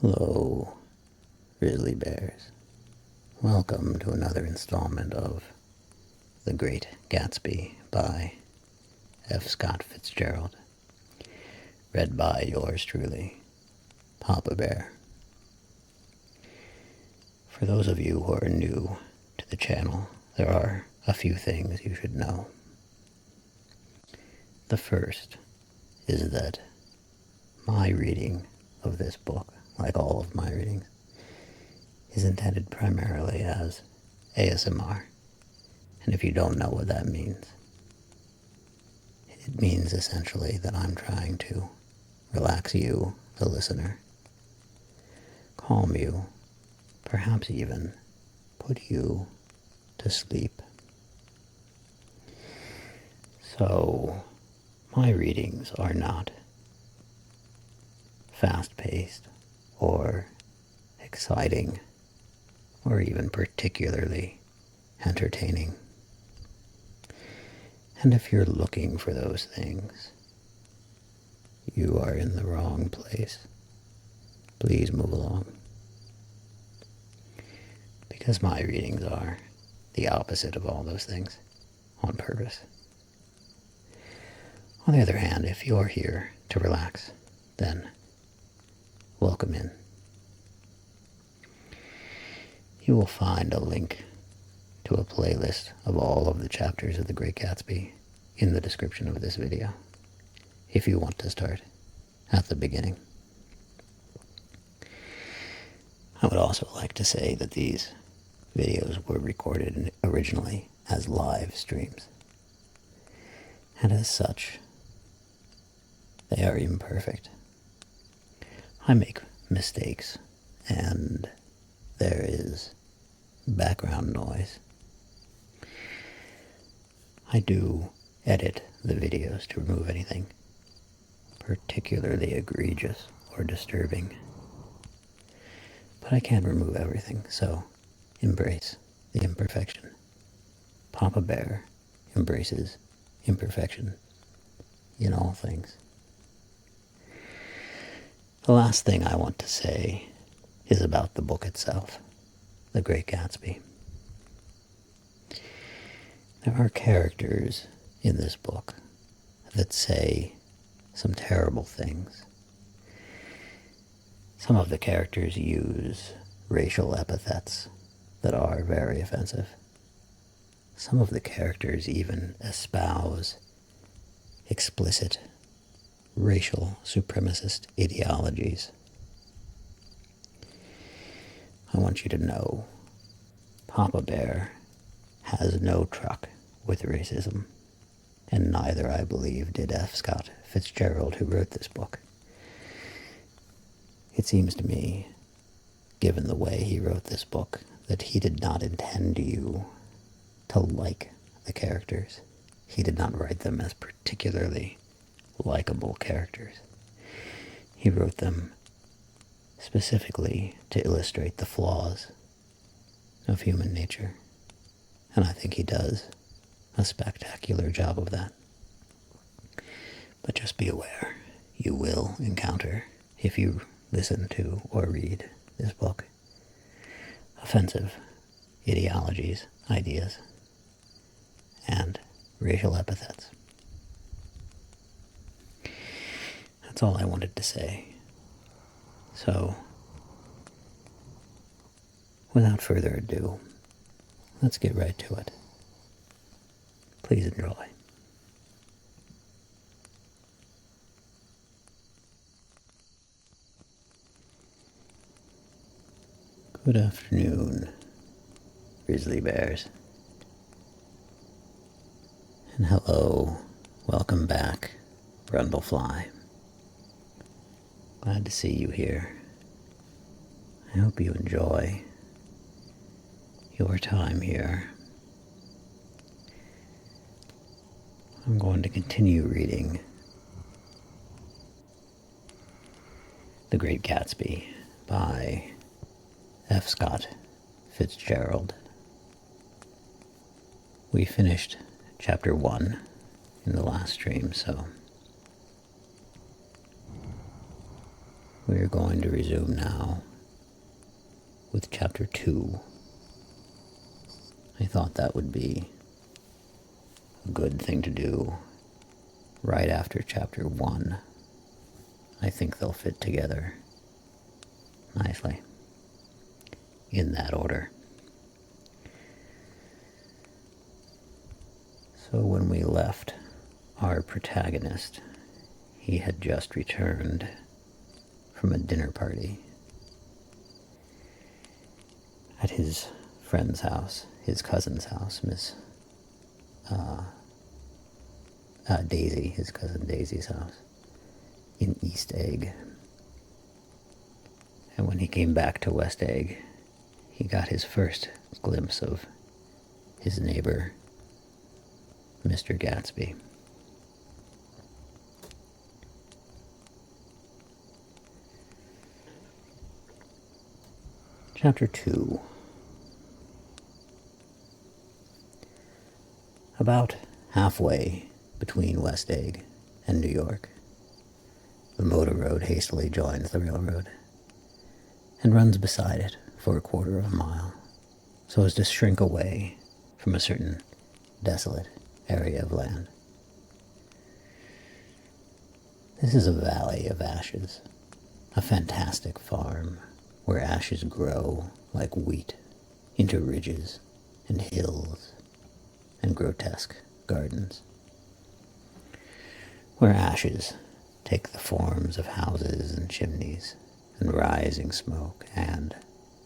Hello, grizzly bears. Welcome to another installment of The Great Gatsby by F. Scott Fitzgerald. Read by yours truly, Papa Bear. For those of you who are new to the channel, there are a few things you should know. The first is that my reading of this book, like all of my readings, is intended primarily as ASMR. And if you don't know what that means, it means essentially that I'm trying to relax you, the listener, calm you, perhaps even put you to sleep. So, my readings are not fast-paced or exciting or even particularly entertaining. And if you're looking for those things, you are in the wrong place. Please move along. Because my readings are the opposite of all those things, on purpose. On the other hand, if you're here to relax, then welcome in. You will find a link to a playlist of all of the chapters of The Great Gatsby in the description of this video, if you want to start at the beginning. I would also like to say that these videos were recorded originally as live streams, and as such, they are imperfect. I make mistakes, and there is background noise. I do edit the videos to remove anything particularly egregious or disturbing, but I can't remove everything, so embrace the imperfection. Papa Bear embraces imperfection in all things. The last thing I want to say is about the book itself, The Great Gatsby. There are characters in this book that say some terrible things. Some of the characters use racial epithets that are very offensive. Some of the characters even espouse explicit racial supremacist ideologies. I want you to know, Papa Bear has no truck with racism, and neither, I believe, did F. Scott Fitzgerald, who wrote this book. It seems to me, given the way he wrote this book, that he did not intend you to like the characters. He did not write them as particularly likable characters. He wrote them specifically to illustrate the flaws of human nature, and I think he does a spectacular job of that. But just be aware, you will encounter, if you listen to or read this book, offensive ideologies, ideas, and racial epithets. That's all I wanted to say. So, without further ado, let's get right to it. Please enjoy. Good afternoon, grizzly bears. And hello, welcome back, Brundlefly. Glad to see you here. I hope you enjoy your time here. I'm going to continue reading The Great Gatsby by F. Scott Fitzgerald. We finished chapter 1 in the last stream, so We are going to resume now with Chapter 2. I thought that would be a good thing to do right after Chapter 1. I think they'll fit together nicely in that order. So when we left our protagonist, he had just returned from a dinner party at his friend's house, his cousin's house, Miss Daisy, his cousin Daisy's house, in East Egg. And when he came back to West Egg, he got his first glimpse of his neighbor, Mr. Gatsby. Chapter 2. About halfway between West Egg and New York, the motor road hastily joins the railroad and runs beside it for a quarter of a mile, so as to shrink away from a certain desolate area of land. This is a valley of ashes, a fantastic farm where ashes grow like wheat into ridges and hills and grotesque gardens, where ashes take the forms of houses and chimneys and rising smoke and,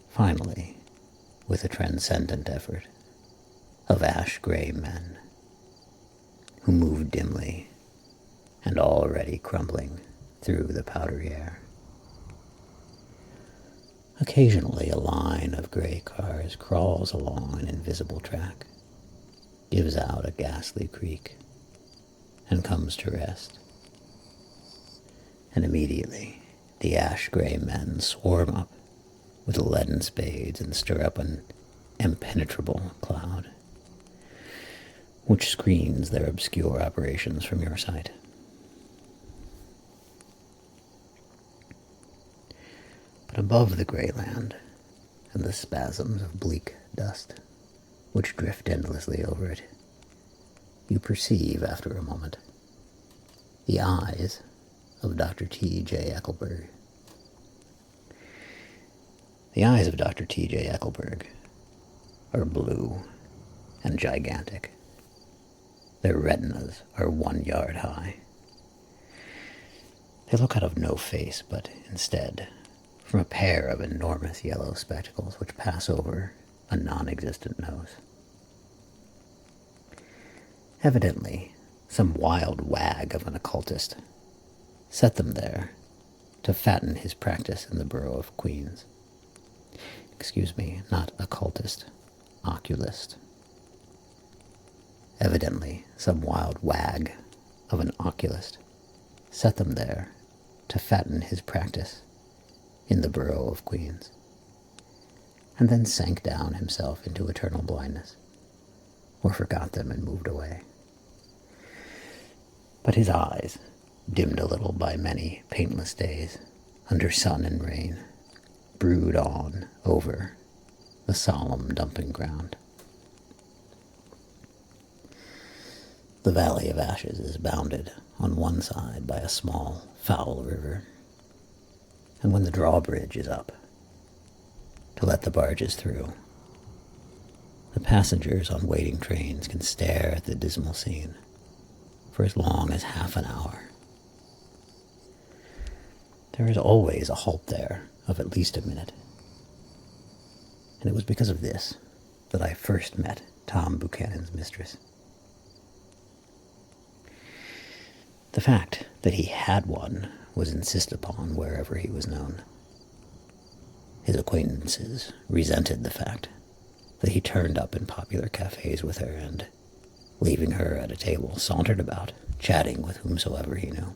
finally, with a transcendent effort, of ash-gray men who move dimly and already crumbling through the powdery air. Occasionally a line of gray cars crawls along an invisible track, gives out a ghastly creak, and comes to rest. And immediately the ash-gray men swarm up with leaden spades and stir up an impenetrable cloud, which screens their obscure operations from your sight. But above the gray land and the spasms of bleak dust which drift endlessly over it, you perceive, after a moment, the eyes of Dr. T.J. Eckelberg. The eyes of Dr. T.J. Eckelberg are blue and gigantic. Their retinas are 1 yard high. They look out of no face, but instead from a pair of enormous yellow spectacles which pass over a non-existent nose. Evidently, some wild wag of an occultist set them there to fatten his practice in the borough of Queens. Excuse me, not occultist, oculist. Evidently, some wild wag of an oculist set them there to fatten his practice in the borough of Queens, and then sank down himself into eternal blindness, or forgot them and moved away. But his eyes, dimmed a little by many paintless days, under sun and rain, brood on over the solemn dumping ground. The Valley of Ashes is bounded on one side by a small, foul river, and when the drawbridge is up to let the barges through, the passengers on waiting trains can stare at the dismal scene for as long as half an hour. There is always a halt there of at least a minute, and it was because of this that I first met Tom Buchanan's mistress. The fact that he had one was insisted upon wherever he was known. His acquaintances resented the fact that he turned up in popular cafes with her and, leaving her at a table, sauntered about, chatting with whomsoever he knew.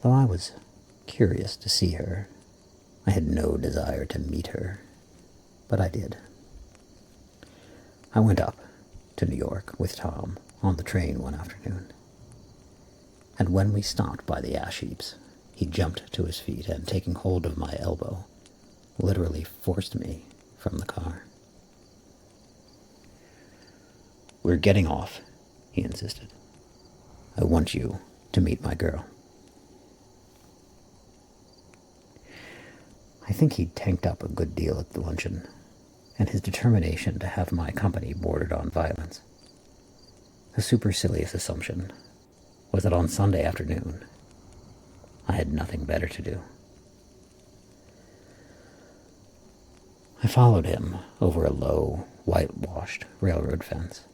Though I was curious to see her, I had no desire to meet her, but I did. I went up to New York with Tom on the train one afternoon. and when we stopped by the ash heaps, he jumped to his feet and, taking hold of my elbow, literally forced me from the car. "We're getting off," he insisted. "I want you to meet my girl." I think he'd tanked up a good deal at the luncheon, and his determination to have my company bordered on violence. The supercilious assumption was that on Sunday afternoon I had nothing better to do. I followed him over a low, whitewashed railroad fence,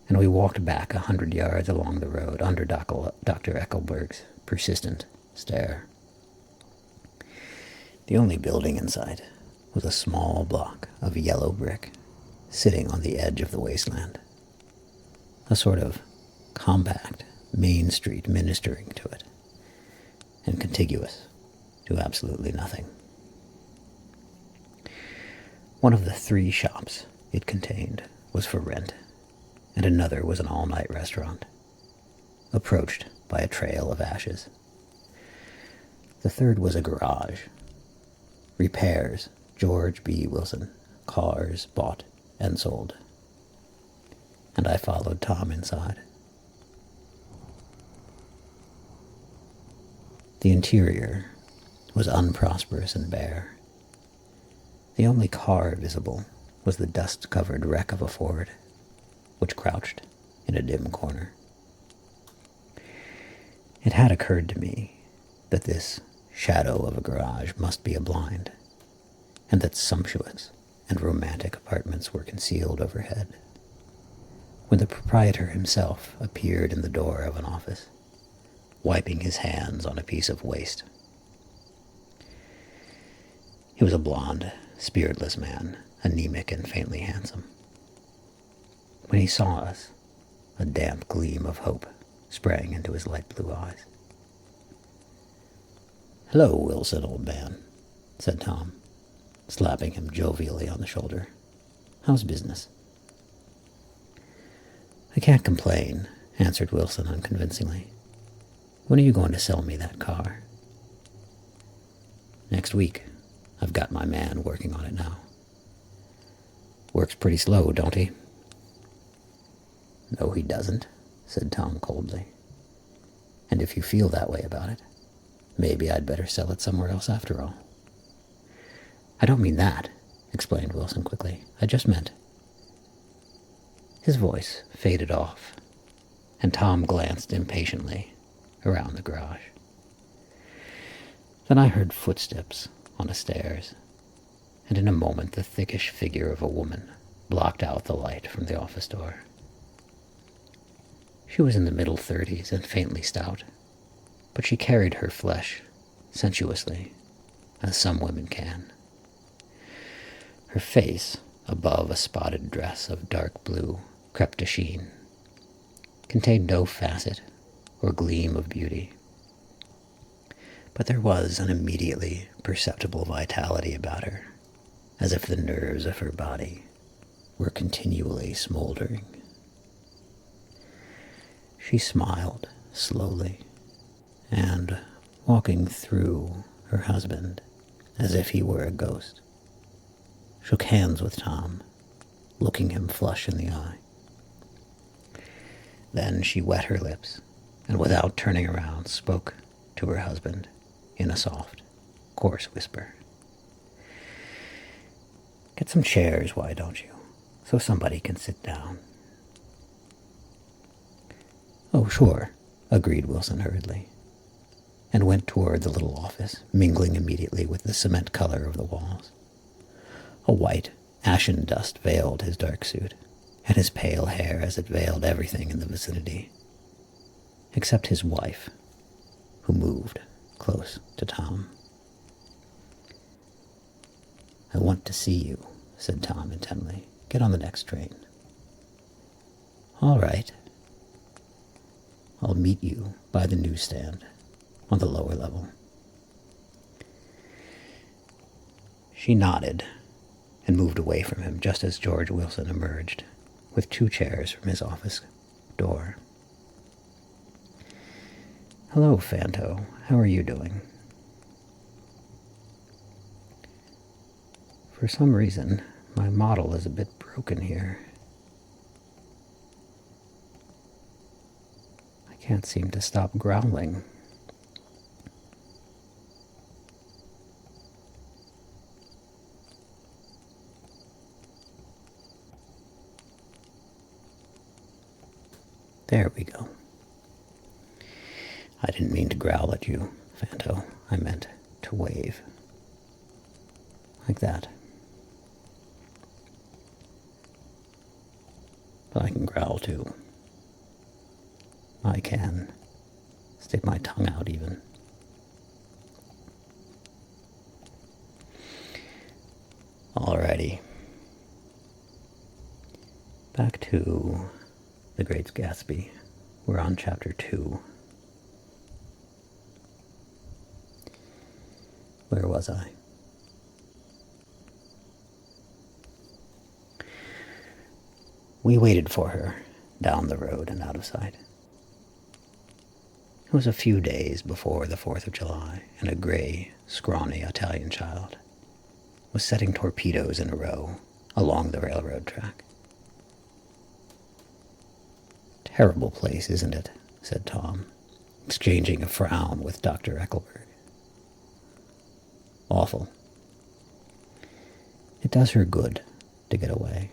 and we walked back 100 yards along the road under Dr. Eckelberg's persistent stare. The only building in sight was a small block of yellow brick sitting on the edge of the wasteland, a sort of compact main street ministering to it, and contiguous to absolutely nothing. One of the 3 shops it contained was for rent, and another was an all-night restaurant, approached by a trail of ashes. The third was a garage. Repairs, George B. Wilson, cars bought and sold. And I followed Tom inside. The interior was unprosperous and bare. The only car visible was the dust-covered wreck of a Ford, which crouched in a dim corner. It had occurred to me that this shadow of a garage must be a blind, and that sumptuous and romantic apartments were concealed overhead, when the proprietor himself appeared in the door of an office, wiping his hands on a piece of waste. He was a blond, spiritless man, anemic and faintly handsome. When he saw us, a damp gleam of hope sprang into his light blue eyes. "Hello, Wilson, old man," said Tom, slapping him jovially on the shoulder. "How's business?" "I can't complain," answered Wilson unconvincingly. "When are you going to sell me that car?" "Next week. I've got my man working on it now." "Works pretty slow, don't he?" "No, he doesn't," said Tom coldly. "And if you feel that way about it, maybe I'd better sell it somewhere else after all." "I don't mean that," explained Wilson quickly. "I just meant—" His voice faded off, and Tom glanced impatiently around the garage. Then I heard footsteps on the stairs, and in a moment the thickish figure of a woman blocked out the light from the office door. She was in the middle 30s and faintly stout, but she carried her flesh sensuously, as some women can. Her face, above a spotted dress of dark blue crepe de chine, contained no facet or gleam of beauty, but there was an immediately perceptible vitality about her, as if the nerves of her body were continually smoldering. She smiled slowly, and, walking through her husband as if he were a ghost, shook hands with Tom, looking him flush in the eye. Then she wet her lips, and without turning around, spoke to her husband in a soft, coarse whisper. "Get some chairs, why don't you, so somebody can sit down." "Oh, sure," agreed Wilson hurriedly, and went toward the little office, mingling immediately with the cement color of the walls. A white, ashen dust veiled his dark suit, and his pale hair as it veiled everything in the vicinity, except his wife, who moved close to Tom. "I want to see you," said Tom intently. "Get on the next train." "All right. I'll meet you by the newsstand on the lower level." She nodded and moved away from him just as George Wilson emerged with 2 chairs from his office door. Hello, Fanto. How are you doing? For some reason, my model is a bit broken here. I can't seem to stop growling. There we go. I didn't mean to growl at you, Fanto. I meant to wave. Like that. But I can growl too. I can stick my tongue out even. Alrighty. Back to The Great Gatsby. We're on chapter 2. Where was I? We waited for her, down the road and out of sight. It was a few days before the 4th of July, and a gray, scrawny Italian child was setting torpedoes in a row along the railroad track. Terrible place, isn't it? Said Tom, exchanging a frown with Dr. Eckelberg. Awful. It does her good to get away.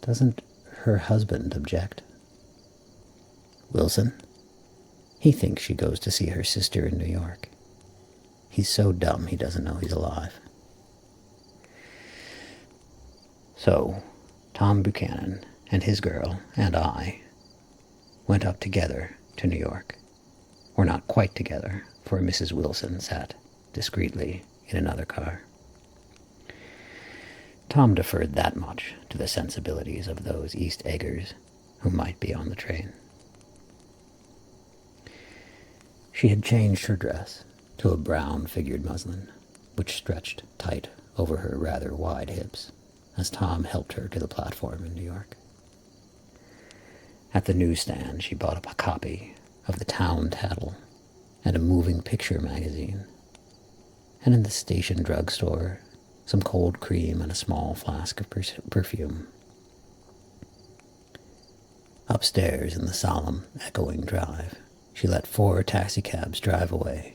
Doesn't her husband object? Wilson? He thinks she goes to see her sister in New York. He's so dumb he doesn't know he's alive. So, Tom Buchanan and his girl and I went up together to New York. Or not quite together, for Mrs. Wilson sat discreetly in another car. Tom deferred that much to the sensibilities of those East Eggers who might be on the train. She had changed her dress to a brown figured muslin, which stretched tight over her rather wide hips, as Tom helped her to the platform in New York. At the newsstand, she bought up a copy of the Town Tattle and a moving picture magazine, and in the station drugstore, some cold cream and a small flask of perfume. Upstairs in the solemn, echoing drive, she let 4 taxicabs drive away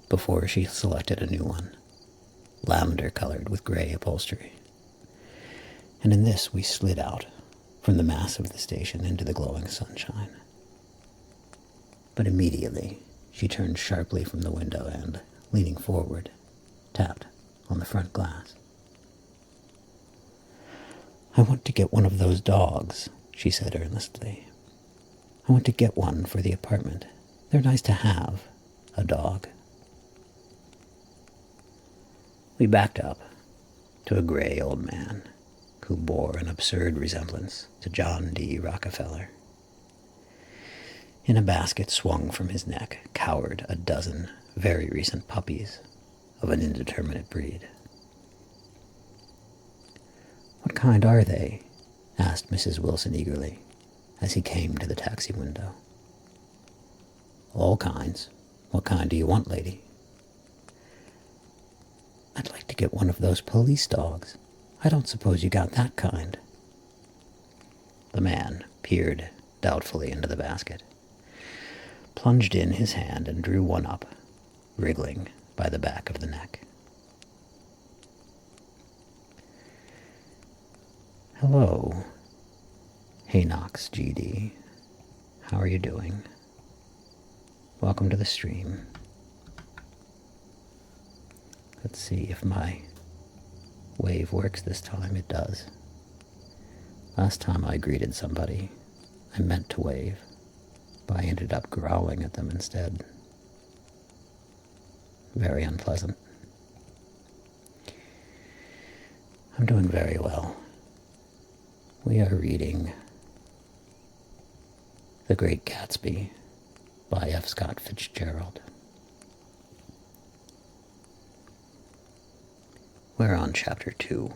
before she selected a new one, lavender-colored with gray upholstery. And in this we slid out from the mass of the station into the glowing sunshine. But immediately she turned sharply from the window and, leaning forward, tapped on the front glass. I want to get one of those dogs, she said earnestly. I want to get one for the apartment. They're nice to have, a dog. We backed up to a gray old man who bore an absurd resemblance to John D. Rockefeller. In a basket swung from his neck cowered a dozen very recent puppies of an indeterminate breed. What kind are they? Asked Mrs. Wilson eagerly, as he came to the taxi window. All kinds. What kind do you want, lady? I'd like to get one of those police dogs. I don't suppose you got that kind. The man peered doubtfully into the basket, plunged in his hand and drew one up, wriggling by the back of the neck. Hello, Haynox GD. How are you doing? Welcome to the stream. Let's see if my wave works this time. It does. Last time I greeted somebody, I meant to wave, but I ended up growling at them instead. Very unpleasant. I'm doing very well. We are reading The Great Gatsby by F. Scott Fitzgerald. We're on chapter 2.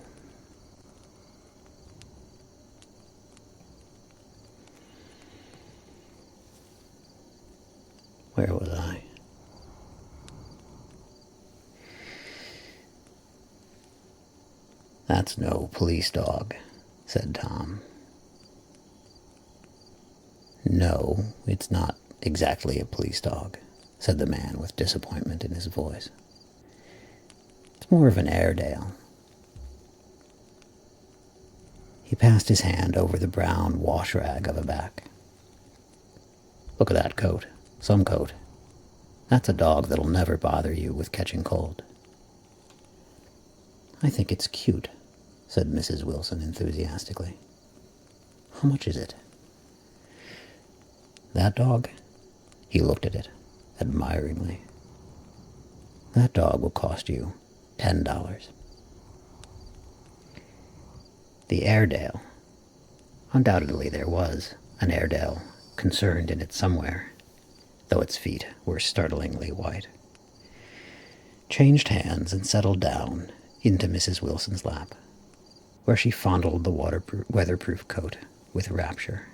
Where was I? That's no police dog, said Tom. No, it's not exactly a police dog, said the man with disappointment in his voice. It's more of an Airedale. He passed his hand over the brown wash rag of a back. Look at that coat. Some coat. That's a dog that'll never bother you with catching cold. I think it's cute, said Mrs. Wilson enthusiastically. How much is it? That dog? He looked at it admiringly. That dog will cost you $10. The Airedale. Undoubtedly there was an Airedale concerned in it somewhere, though its feet were startlingly white, changed hands and settled down into Mrs. Wilson's lap, where she fondled the weatherproof coat with rapture.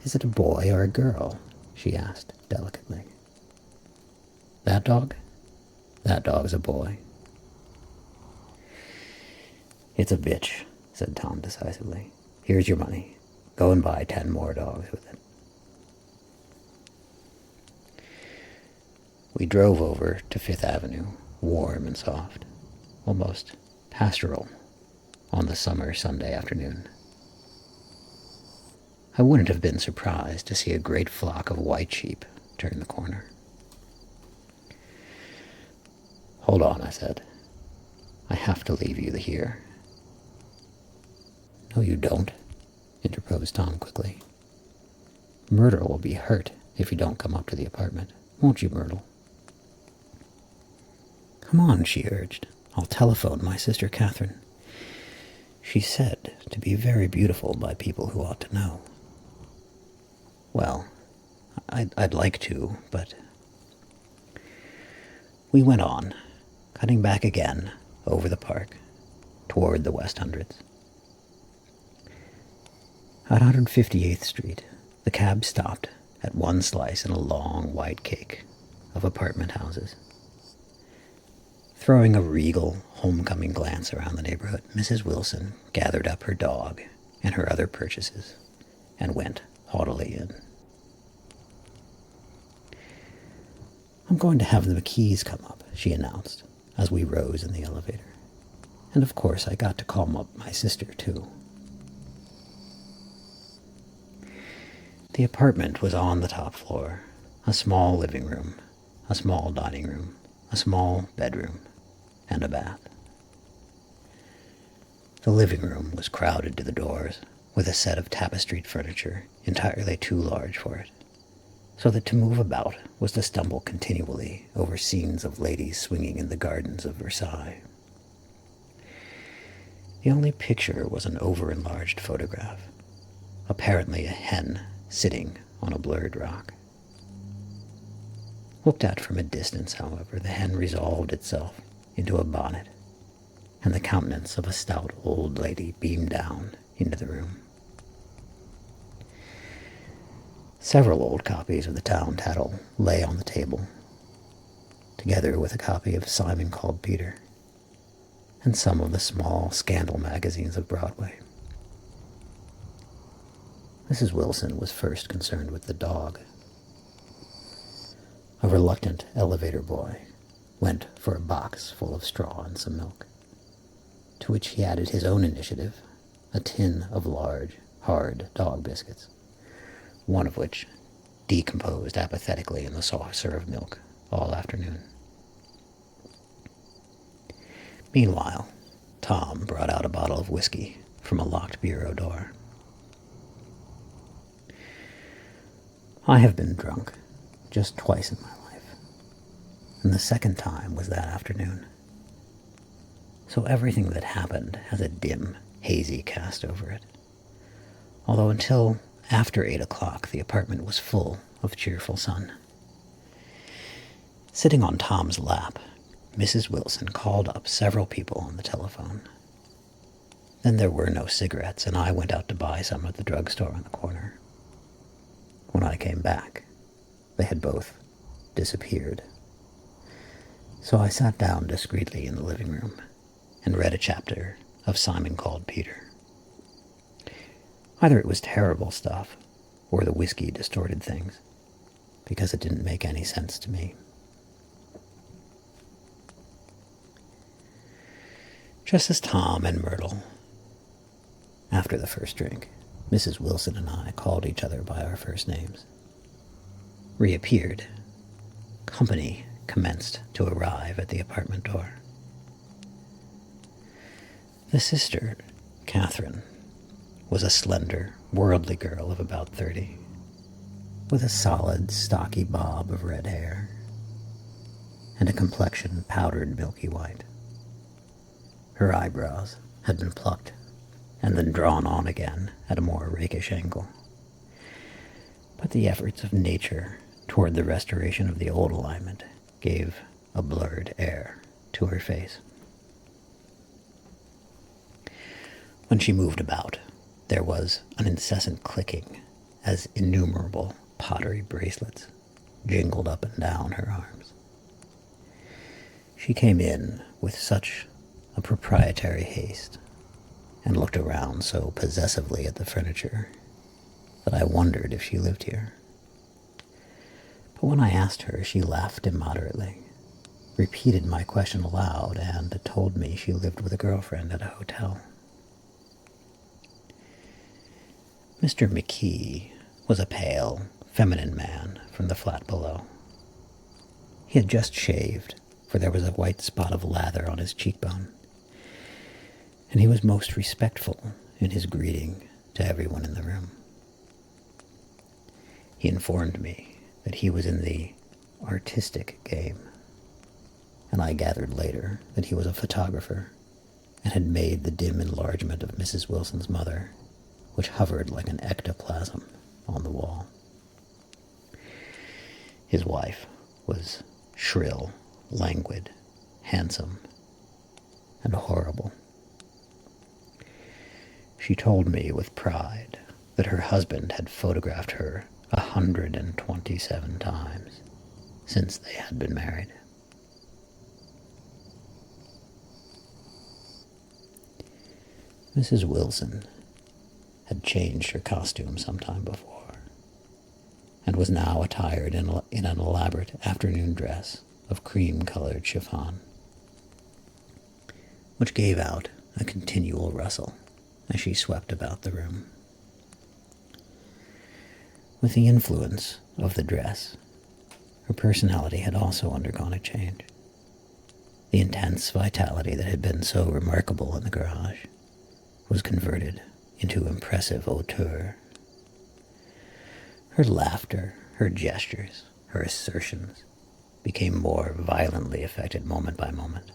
Is it a boy or a girl? She asked delicately. That dog? That dog's a boy. It's a bitch, said Tom decisively. Here's your money. Go and buy 10 more dogs with it. We drove over to Fifth Avenue, warm and soft, almost pastoral, on the summer Sunday afternoon. I wouldn't have been surprised to see a great flock of white sheep turn the corner. Hold on, I said. I have to leave you here. No, you don't, interposed Tom quickly. Myrtle will be hurt if you don't come up to the apartment. Won't you, Myrtle? Come on, she urged. I'll telephone my sister Catherine. She's said to be very beautiful by people who ought to know. Well, I'd like to, but... We went on, cutting back again over the park, toward the West Hundreds. At 158th Street, the cab stopped at one slice in a long white cake of apartment houses. Throwing a regal, homecoming glance around the neighborhood, Mrs. Wilson gathered up her dog and her other purchases and went haughtily in. I'm going to have the McKees come up, she announced, as we rose in the elevator. And of course I got to call up my sister, too. The apartment was on the top floor, a small living room, a small dining room, a small bedroom, and a bath. The living room was crowded to the doors, with a set of tapestried furniture entirely too large for it, so that to move about was to stumble continually over scenes of ladies swinging in the gardens of Versailles. The only picture was an over-enlarged photograph, apparently a hen sitting on a blurred rock. Looked at from a distance, however, the hen resolved itself into a bonnet, and the countenance of a stout old lady beamed down into the room. Several old copies of the town tattle lay on the table, together with a copy of Simon Called Peter, and some of the small scandal magazines of Broadway. Mrs. Wilson was first concerned with the dog. A reluctant elevator boy went for a box full of straw and some milk, to which he added his own initiative, a tin of large, hard dog biscuits, one of which decomposed apathetically in the saucer of milk all afternoon. Meanwhile, Tom brought out a bottle of whiskey from a locked bureau door. I have been drunk just twice in my life, and the second time was that afternoon. So everything that happened has a dim, hazy cast over it, although until after 8 o'clock the apartment was full of cheerful sun. Sitting on Tom's lap, Mrs. Wilson called up several people on the telephone. Then there were no cigarettes, and I went out to buy some at the drugstore on the corner. came back, they had both disappeared. So I sat down discreetly in the living room and read a chapter of Simon Called Peter. Either it was terrible stuff, or the whiskey distorted things, because it didn't make any sense to me. Just as Tom and Myrtle, after the first drink, Mrs. Wilson and I called each other by our first names, reappeared, company commenced to arrive at the apartment door. The sister, Catherine, was a slender, worldly girl of about 30, with a solid, stocky bob of red hair, and a complexion powdered milky white. Her eyebrows had been plucked and then drawn on again at a more rakish angle. But the efforts of nature toward the restoration of the old alignment gave a blurred air to her face. When she moved about, there was an incessant clicking as innumerable pottery bracelets jingled up and down her arms. She came in with such a proprietary haste and looked around so possessively at the furniture that I wondered if she lived here. But when I asked her, she laughed immoderately, repeated my question aloud, and told me she lived with a girlfriend at a hotel. Mr. McKee was a pale, feminine man from the flat below. He had just shaved, for there was a white spot of lather on his cheekbone, and he was most respectful in his greeting to everyone in the room. He informed me that he was in the artistic game, and I gathered later that he was a photographer and had made the dim enlargement of Mrs. Wilson's mother, which hovered like an ectoplasm on the wall. His wife was shrill, languid, handsome, and horrible. She told me with pride that her husband had photographed her 127 times since they had been married. Mrs. Wilson had changed her costume some time before, and was now attired in an elaborate afternoon dress of cream-colored chiffon, which gave out a continual rustle as she swept about the room. With the influence of the dress, her personality had also undergone a change. The intense vitality that had been so remarkable in the garage was converted into impressive hauteur. Her laughter, her gestures, her assertions became more violently affected moment by moment,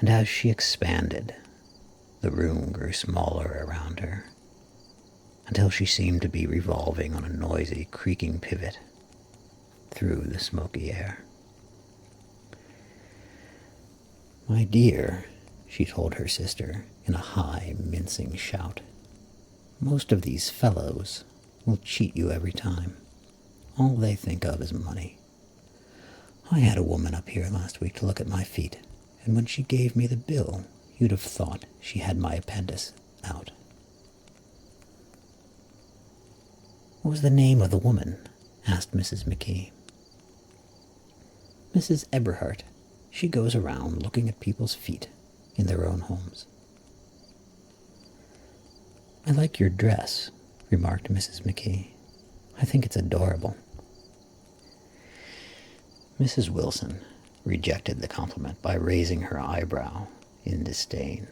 and as she expanded, the room grew smaller around her, until she seemed to be revolving on a noisy, creaking pivot through the smoky air. "My dear," she told her sister in a high, mincing shout, "most of these fellows will cheat you every time. All they think of is money. I had a woman up here last week to look at my feet, and when she gave me the bill, you'd have thought she had my appendix out." "What was the name of the woman?" asked Mrs. McKee. "Mrs. Eberhardt. She goes around looking at people's feet in their own homes." "I like your dress," remarked Mrs. McKee. "I think it's adorable." Mrs. Wilson rejected the compliment by raising her eyebrow in disdain.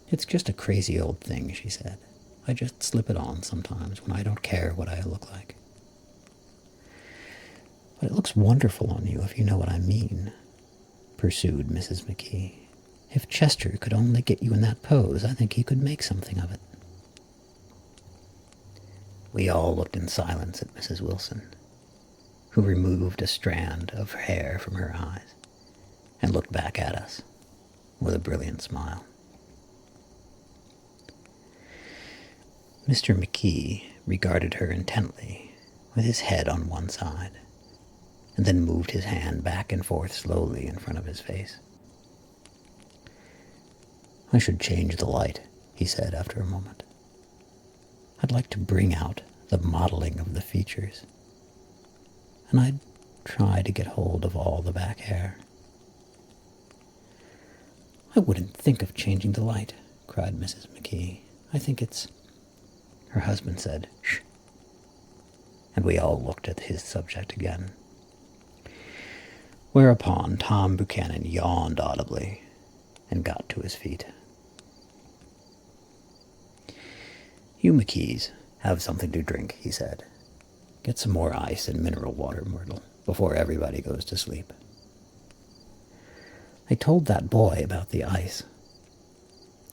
"It's just a crazy old thing," she said. "I just slip it on sometimes when I don't care what I look like." "But it looks wonderful on you, if you know what I mean," pursued Mrs. McKee. "If Chester could only get you in that pose, I think he could make something of it." We all looked in silence at Mrs. Wilson, who removed a strand of hair from her eyes and looked back at us with a brilliant smile. Mr. McKee regarded her intently, with his head on one side, and then moved his hand back and forth slowly in front of his face. "I should change the light," he said after a moment. "I'd like to bring out the modeling of the features, and I'd try to get hold of all the back hair." "I wouldn't think of changing the light," cried Mrs. McKee. "I think it's—" Her husband said, "Shh," and we all looked at his subject again. Whereupon Tom Buchanan yawned audibly and got to his feet. "You McKees, have something to drink," he said. "Get some more ice and mineral water, Myrtle, before everybody goes to sleep." "I told that boy about the ice."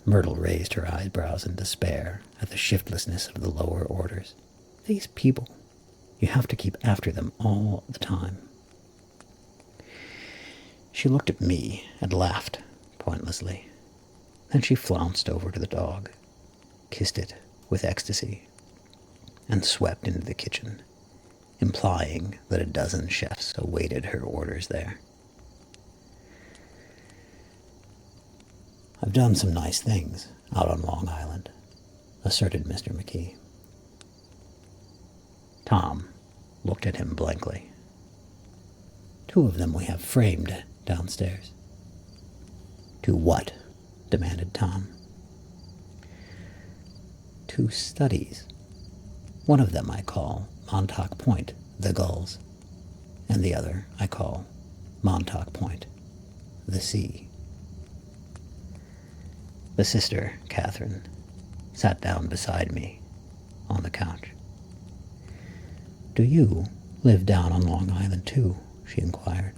Myrtle raised her eyebrows in despair at the shiftlessness of the lower orders. "These people, you have to keep after them all the time." She looked at me and laughed pointlessly. Then she flounced over to the dog, kissed it with ecstasy, and swept into the kitchen, implying that a dozen chefs awaited her orders there. "I've done some nice things out on Long Island," asserted Mr. McKee. Tom looked at him blankly. "Two of them we have framed downstairs." "Two what?" demanded Tom. "Two studies. One of them I call Montauk Point, the Gulls, and the other I call Montauk Point, the Sea." The sister, Catherine, sat down beside me on the couch. "Do you live down on Long Island too?" she inquired.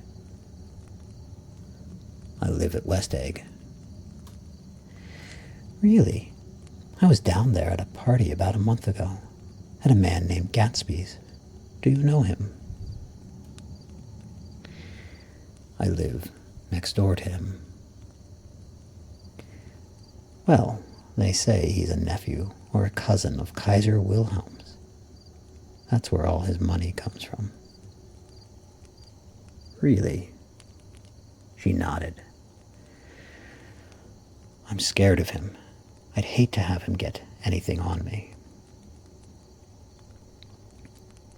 "I live at West Egg." "Really? I was down there at a party about a month ago, at a man named Gatsby's. Do you know him?" "I live next door to him." "Well, they say he's a nephew or a cousin of Kaiser Wilhelm's. That's where all his money comes from." "Really?" She nodded. "I'm scared of him. I'd hate to have him get anything on me."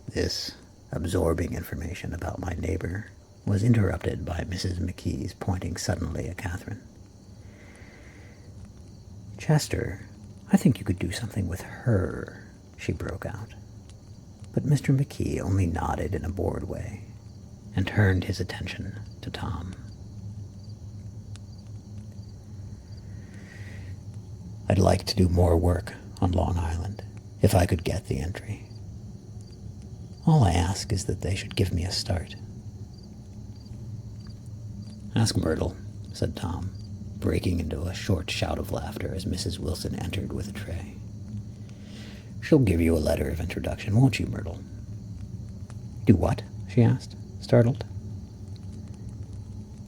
This absorbing information about my neighbor was interrupted by Mrs. McKee's pointing suddenly at Catherine. "Chester, I think you could do something with her," she broke out. But Mr. McKee only nodded in a bored way and turned his attention to Tom. "I'd like to do more work on Long Island, if I could get the entry. All I ask is that they should give me a start." "Ask Myrtle," said Tom, breaking into a short shout of laughter as Mrs. Wilson entered with a tray. "She'll give you a letter of introduction, won't you, Myrtle?" "Do what?" she asked, startled.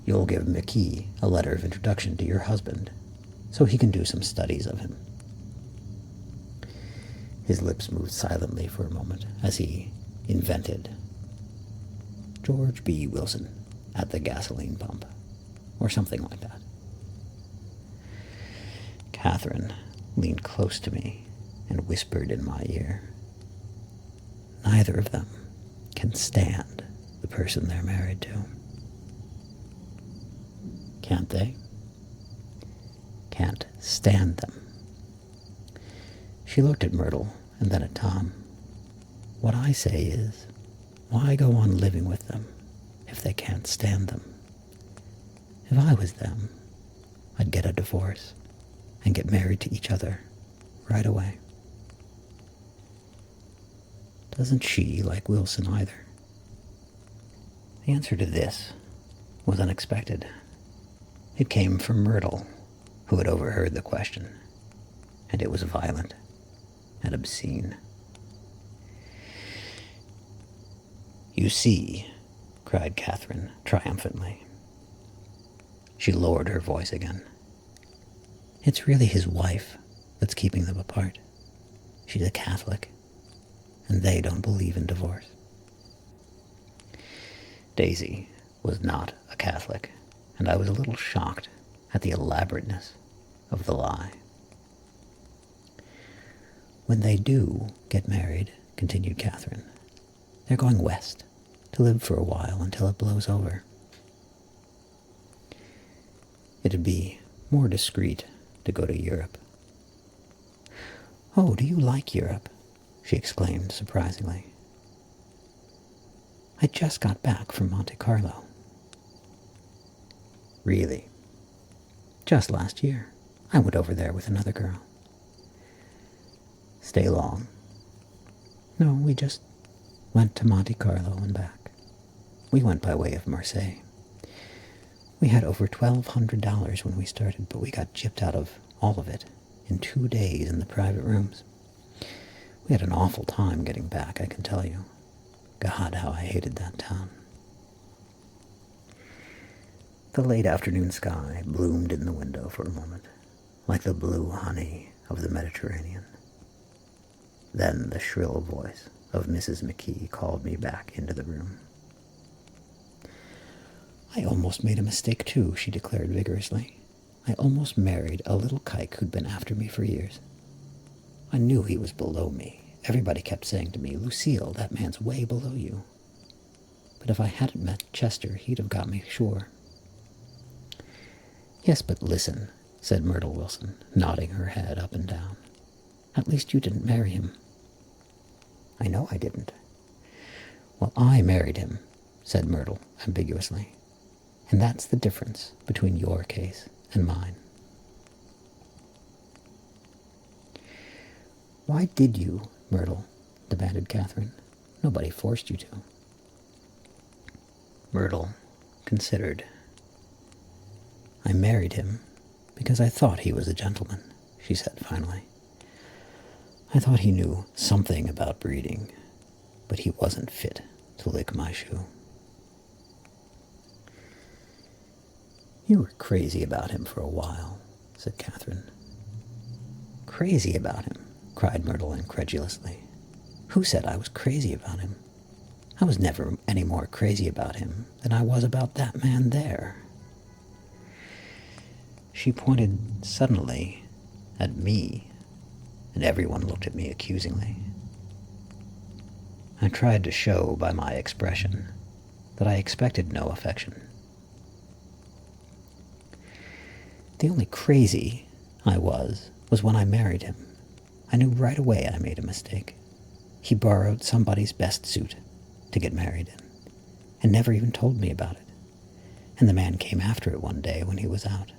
"You'll give McKee a letter of introduction to your husband, so he can do some studies of him." His lips moved silently for a moment as he invented George B. Wilson at the gasoline pump, or something like that. Catherine leaned close to me and whispered in my ear, "Neither of them can stand the person they're married to." "Can't they?" "Can't stand them." She looked at Myrtle and then at Tom. "What I say is, why go on living with them if they can't stand them? If I was them, I'd get a divorce and get married to each other right away." "Doesn't she like Wilson either?" The answer to this was unexpected. It came from Myrtle, who had overheard the question, and it was violent and obscene. "You see," cried Catherine triumphantly. She lowered her voice again. "It's really his wife that's keeping them apart. She's a Catholic, and they don't believe in divorce. Daisy was not a Catholic, and I was a little shocked at the elaborateness of the lie. When they do get married, continued Catherine, they're going west to live for a while until it blows over. It'd be more discreet to go to Europe. Oh, do you like Europe? She exclaimed surprisingly. I just got back from Monte Carlo. Really? Just last year. I went over there with another girl. Stay long? No, we just went to Monte Carlo and back. We went by way of Marseille. We had over $1,200 when we started, but we got gypped out of all of it in 2 days in the private rooms. We had an awful time getting back, I can tell you. God, how I hated that town. The late afternoon sky bloomed in the window for a moment, like the blue honey of the Mediterranean. Then the shrill voice of Mrs. McKee called me back into the room. I almost made a mistake too, she declared vigorously. I almost married a little kike who'd been after me for years. I knew he was below me. Everybody kept saying to me, Lucille, that man's way below you. But if I hadn't met Chester, he'd have got me sure. Yes, but listen, said Myrtle Wilson, nodding her head up and down. At least you didn't marry him. I know I didn't. Well, I married him, said Myrtle ambiguously. And that's the difference between your case and mine. Why did you, Myrtle? Demanded Catherine. Nobody forced you to. Myrtle considered. I married him because I thought he was a gentleman, she said finally. I thought he knew something about breeding, but he wasn't fit to lick my shoe. You were crazy about him for a while, said Catherine. Crazy about him? Cried Myrtle incredulously. Who said I was crazy about him? I was never any more crazy about him than I was about that man there. She pointed suddenly at me, and everyone looked at me accusingly. I tried to show by my expression that I expected no affection. The only crazy I was when I married him. I knew right away I made a mistake. He borrowed somebody's best suit to get married in, and never even told me about it. And the man came after it one day when he was out.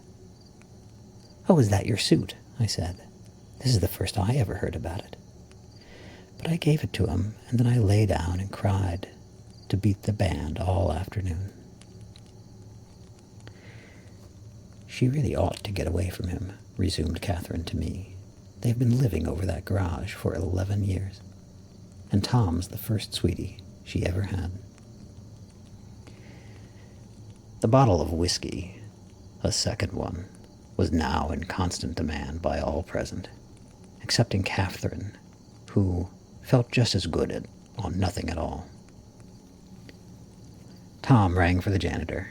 Oh, is that your suit? I said. This is the first I ever heard about it. But I gave it to him, and then I lay down and cried to beat the band all afternoon. She really ought to get away from him, resumed Catherine to me. They've been living over that garage for 11 years. And Tom's the first sweetie she ever had. The bottle of whiskey, a second one, was now in constant demand by all present, excepting Catherine, who felt just as good on nothing at all. Tom rang for the janitor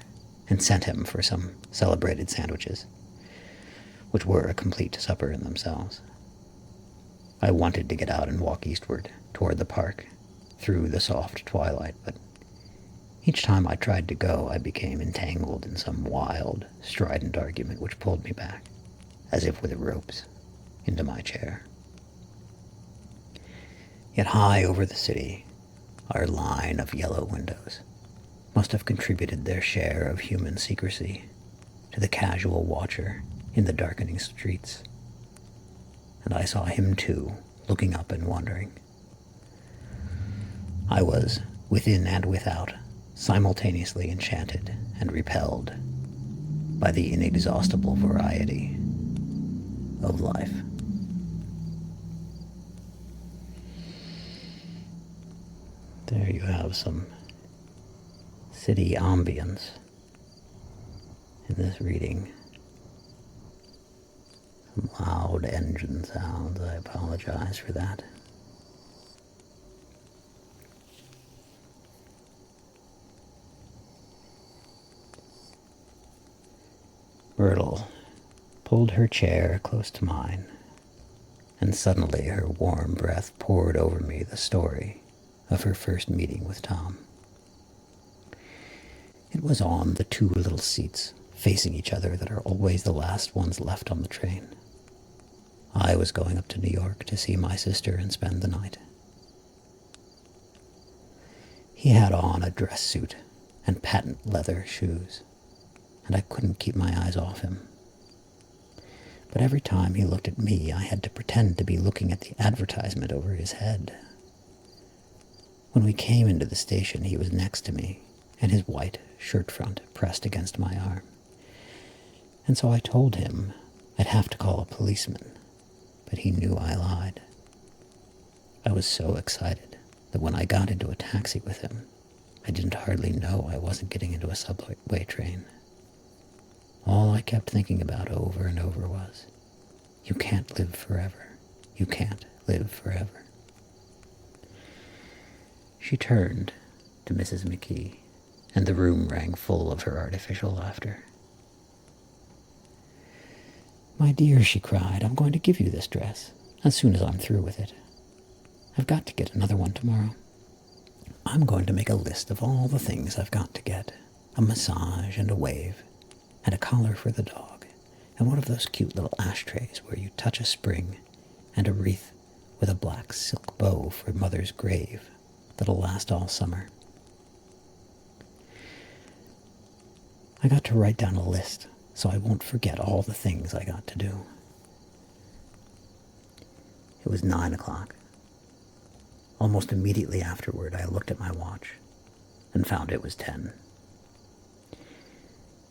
and sent him for some celebrated sandwiches, which were a complete supper in themselves. I wanted to get out and walk eastward toward the park through the soft twilight, but each time I tried to go, I became entangled in some wild, strident argument which pulled me back, as if with ropes, into my chair. Yet high over the city, our line of yellow windows must have contributed their share of human secrecy to the casual watcher in the darkening streets. And I saw him too, looking up and wondering. I was, within and without, simultaneously enchanted and repelled by the inexhaustible variety of life. There you have some city ambience in this reading. Some loud engine sounds. I apologize for that. Myrtle pulled her chair close to mine, and suddenly her warm breath poured over me the story of her first meeting with Tom. It was on the two little seats facing each other that are always the last ones left on the train. I was going up to New York to see my sister and spend the night. He had on a dress suit and patent leather shoes, and I couldn't keep my eyes off him. But every time he looked at me, I had to pretend to be looking at the advertisement over his head. When we came into the station, he was next to me, and his white shirt front pressed against my arm. And so I told him I'd have to call a policeman, but he knew I lied. I was so excited that when I got into a taxi with him, I didn't hardly know I wasn't getting into a subway train. All I kept thinking about over and over was, you can't live forever. You can't live forever. She turned to Mrs. McKee, and the room rang full of her artificial laughter. "My dear," she cried, "I'm going to give you this dress as soon as I'm through with it. I've got to get another one tomorrow. I'm going to make a list of all the things I've got to get. A massage and a wave, and a collar for the dog, and one of those cute little ashtrays where you touch a spring, and a wreath with a black silk bow for Mother's grave that'll last all summer." I got to write down a list so I won't forget all the things I got to do. It was 9 o'clock. Almost immediately afterward, I looked at my watch and found it was 10.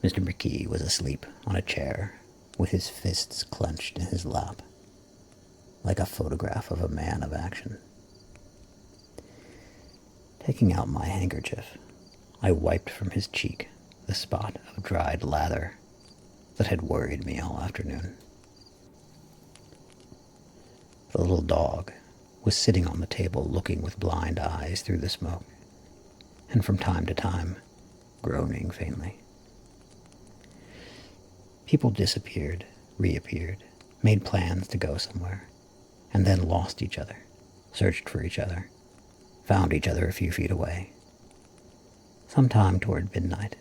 Mr. McKee was asleep on a chair with his fists clenched in his lap, like a photograph of a man of action. Taking out my handkerchief, I wiped from his cheek the spot of dried lather that had worried me all afternoon. The little dog was sitting on the table looking with blind eyes through the smoke, and from time to time groaning faintly. People disappeared, reappeared, made plans to go somewhere, and then lost each other, searched for each other, found each other a few feet away. Sometime toward midnight,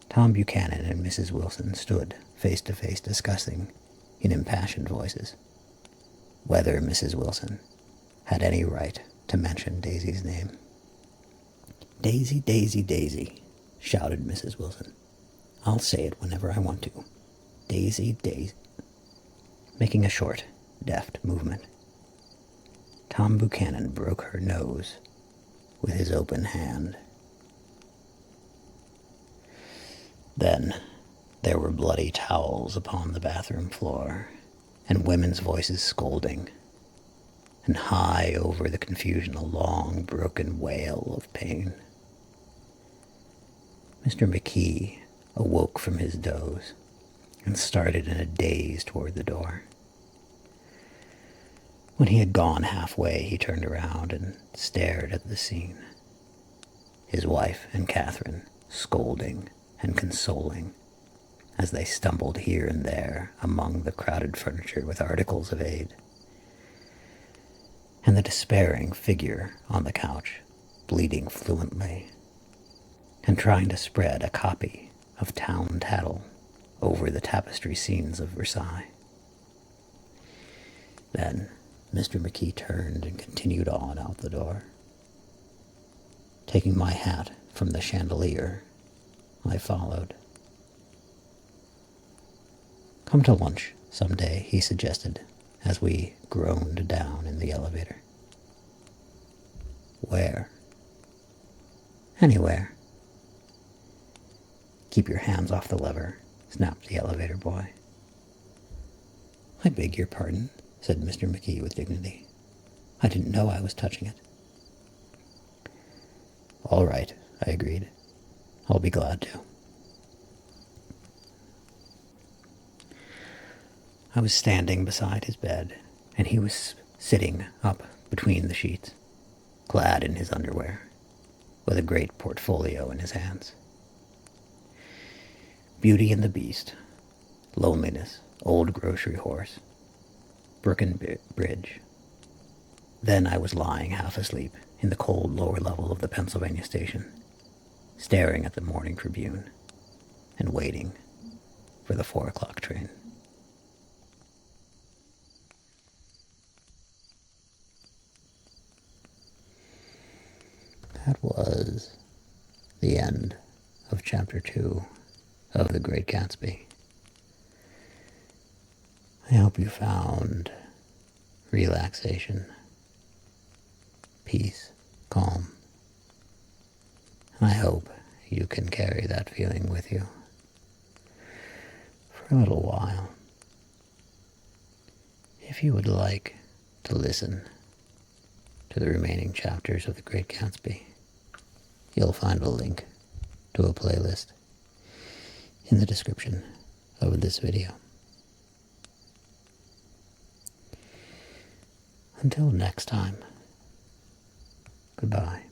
Tom Buchanan and Mrs. Wilson stood face to face discussing, in impassioned voices, whether Mrs. Wilson had any right to mention Daisy's name. "Daisy, Daisy, Daisy," shouted Mrs. Wilson. "I'll say it whenever I want to. Daisy, Daisy," making a short, deft movement. Tom Buchanan broke her nose with his open hand. Then there were bloody towels upon the bathroom floor, and women's voices scolding, and high over the confusion a long, broken wail of pain. Mr. McKee awoke from his doze and started in a daze toward the door. When he had gone halfway, he turned around and stared at the scene. His wife and Catherine scolding and consoling as they stumbled here and there among the crowded furniture with articles of aid, and the despairing figure on the couch, bleeding fluently, and trying to spread a copy of Town Tattle over the tapestry scenes of Versailles. Then Mr. McKee turned and continued on out the door. Taking my hat from the chandelier, I followed. "Come to lunch someday," he suggested, as we groaned down in the elevator. "Where?" "Anywhere." "Keep your hands off the lever," snapped the elevator boy. "I beg your pardon," said Mr. McKee with dignity. "I didn't know I was touching it." "All right," I agreed. "I'll be glad to." I was standing beside his bed, and he was sitting up between the sheets, clad in his underwear, with a great portfolio in his hands. Beauty and the Beast loneliness, old grocery horse, Brooklyn Bridge. Then I was lying half asleep in the cold lower level of the Pennsylvania station, staring at the Morning Tribune and waiting for the 4 o'clock train. That was the end of Chapter 2 of The Great Gatsby. I hope you found relaxation, peace, calm, and I hope you can carry that feeling with you for a little while. If you would like to listen to the remaining chapters of The Great Gatsby, you'll find a link to a playlist in the description of this video. Until next time, goodbye.